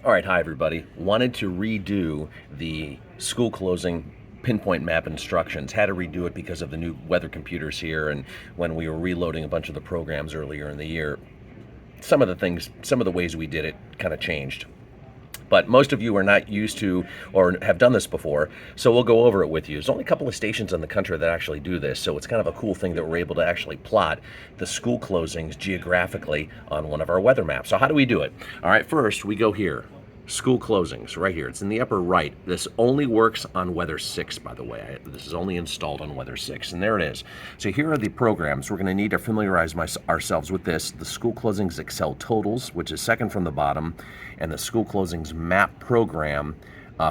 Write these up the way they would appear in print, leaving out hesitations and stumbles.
All right, hi everybody. Wanted to redo the school closing pinpoint map instructions. Had to redo it because of the new weather computers here, and when we were reloading a bunch of the programs earlier in the year, some of the ways we did it kind of changed. But most of you are not used to or have done this before, so we'll go over it with you. There's only a couple of stations in the country that actually do this, so it's kind of a cool thing that we're able to actually plot the school closings geographically on one of our weather maps. So how do we do it? All right, first we go here. School closings, right here. It's in the upper right. This only works on Weather 6, by the way. This is only installed on Weather 6, and there it is. So here are the programs. We're going to need to familiarize ourselves with this. The school closings Excel totals, which is second from the bottom, and the school closings map program,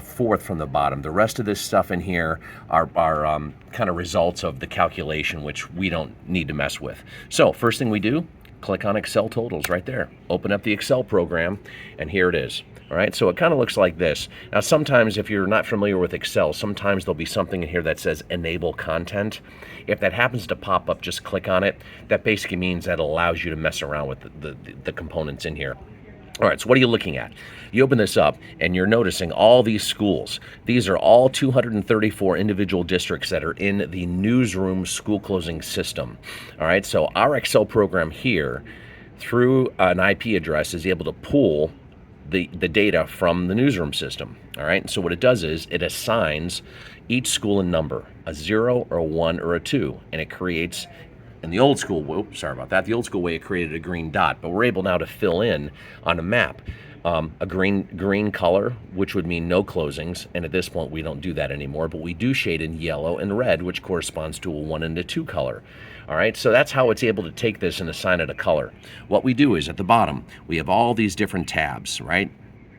fourth from the bottom. The rest of this stuff in here are kind of results of the calculation, which we don't need to mess with. So first thing we do, click on Excel totals right there. Open up the Excel program, and here it is. All right, so it kind of looks like this. Now, sometimes if you're not familiar with Excel, sometimes there'll be something in here that says enable content. If that happens to pop up, just click on it. That basically means that it allows you to mess around with the components in here. All right, so what are you looking at? You open this up and you're noticing all these schools. These are all 234 individual districts that are in the newsroom school closing system. All right, so our Excel program here, through an IP address, is able to pull the data from the newsroom system. All right, so what it does is it assigns each school a number, a 0 or a 1 or a 2, and it creates, in the old school, the old school way it created a green dot, but we're able now to fill in on a map a green color, which would mean no closings, and at this point we don't do that anymore, but we do shade in yellow and red, which corresponds to a 1 and a 2 color. All right, so that's how it's able to take this and assign it a color. What we do is at the bottom, we have all these different tabs, right?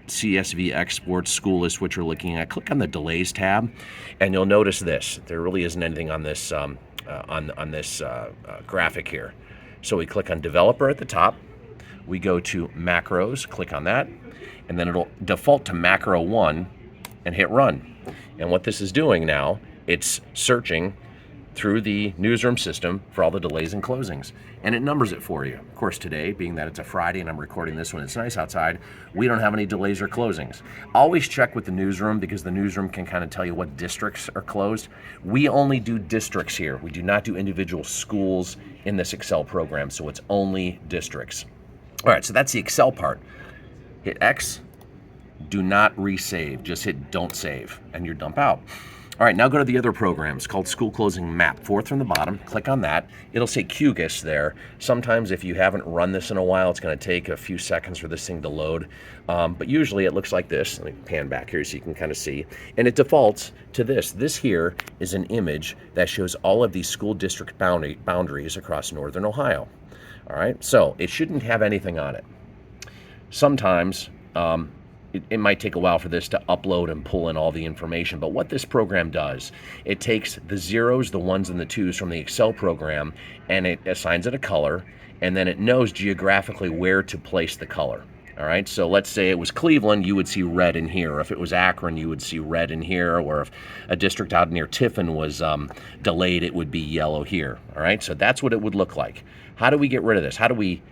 CSV export, school list, which we're looking at. Click on the delays tab, and you'll notice this. There really isn't anything on this graphic here. So we click on developer at the top. We go to macros, click on that, and then it'll default to macro 1 and hit run. And what this is doing now, it's searching through the newsroom system for all the delays and closings, and it numbers it for you. Of course, today, being that it's a Friday and I'm recording this when it's nice outside, we don't have any delays or closings. Always check with the newsroom, because the newsroom can kind of tell you what districts are closed. We only do districts here. We do not do individual schools in this Excel program, so it's only districts. All right, so that's the Excel part. Hit X, do not resave, just hit don't save, and you dump out. All right, now go to the other programs called School Closing Map, fourth from the bottom. Click on that. It'll say QGIS there. Sometimes if you haven't run this in a while, it's going to take a few seconds for this thing to load. But usually it looks like this. Let me pan back here so you can kind of see. And it defaults to this. This here is an image that shows all of these school district boundaries across northern Ohio. All right, so it shouldn't have anything on it. Sometimes it might take a while for this to upload and pull in all the information, but what this program does, it takes the zeros, the ones, and the twos from the Excel program, and it assigns it a color, and then it knows geographically where to place the color. All right, so let's say it was Cleveland, you would see red in here. If it was Akron, you would see red in here, or if a district out near Tiffin was delayed, it would be yellow here. All right, so that's what it would look like. How do we get rid of this? How do we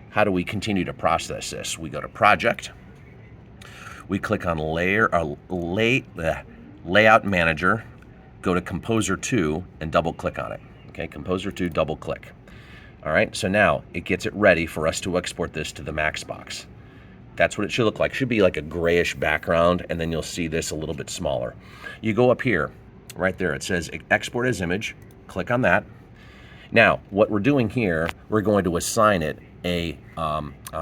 continue to process this? We go to Project. We click on Layout Manager, go to Composer 2, and double-click on it. Okay, Composer 2, double-click. All right, so now it gets it ready for us to export this to the Maxbox. That's what it should look like. It should be like a grayish background, and then you'll see this a little bit smaller. You go up here, right there, it says Export as Image. Click on that. Now, what we're doing here, we're going to assign it an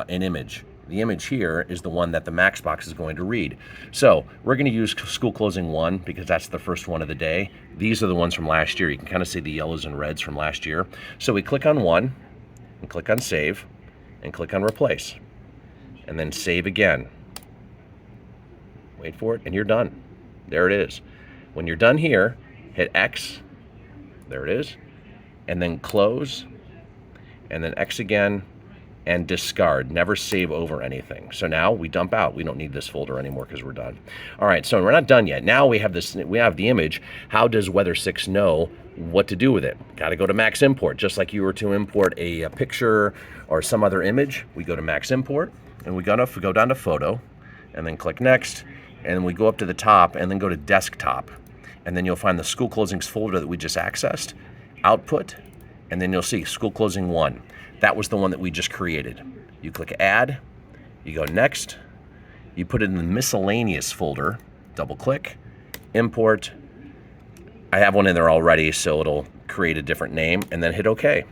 image. The image here is the one that the Maxbox is going to read. So we're going to use School Closing 1 because that's the first one of the day. These are the ones from last year. You can kind of see the yellows and reds from last year. So we click on 1 and click on Save and click on Replace. And then Save again. Wait for it, and you're done. There it is. When you're done here, hit X. There it is. And then Close. And then X again. And discard, never save over anything. So now we dump out. We don't need this folder anymore because we're done. All right, so we're not done yet. Now we have this. We have the image. How does Weather 6 know what to do with it? Got to go to Max Import. Just like you were to import a picture or some other image, we go to Max Import, and we go down to Photo, and then click next, and we go up to the top and then go to desktop, and then you'll find the school closings folder that we just accessed, output, and then you'll see school closing 1. That was the one that we just created. You click add, you go next, you put it in the miscellaneous folder, double click, import. I have one in there already, so it'll create a different name, and then hit OK.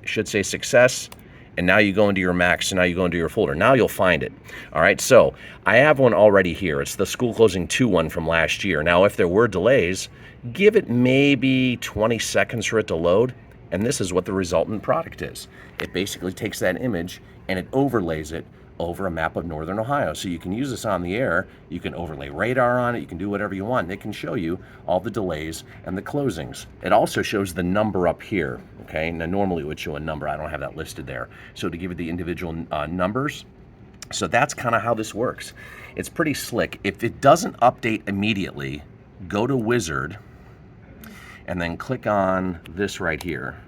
It should say success, and now you go into your Mac, so now you go into your folder. Now you'll find it. All right, so I have one already here. It's the school closing 2 one from last year. Now, if there were delays, give it maybe 20 seconds for it to load, and this is what the resultant product is. It basically takes that image and it overlays it over a map of northern Ohio. So you can use this on the air, you can overlay radar on it, you can do whatever you want. It can show you all the delays and the closings. It also shows the number up here, okay? Now normally it would show a number, I don't have that listed there. So to give it the individual numbers, so that's kind of how this works. It's pretty slick. If it doesn't update immediately, go to Wizard and then click on this right here.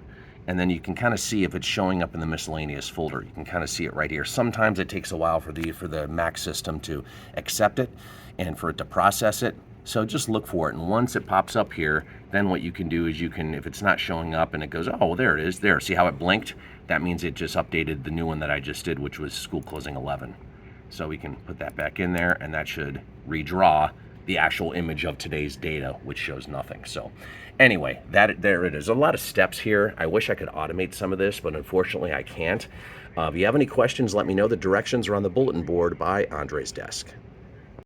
And then you can kind of see if it's showing up in the miscellaneous folder. You can kind of see it right here. Sometimes it takes a while for the Mac system to accept it and for it to process it. So just look for it. And once it pops up here, then what you can do is you can, if it's not showing up and it goes, oh, well, there it is, there. See how it blinked? That means it just updated the new one that I just did, which was school closing 11. So we can put that back in there, and that should redraw the actual image of today's data, which shows nothing. So anyway, there it is. A lot of steps here. I wish I could automate some of this, but unfortunately I can't. If you have any questions, let me know. The directions are on the bulletin board by Andre's desk.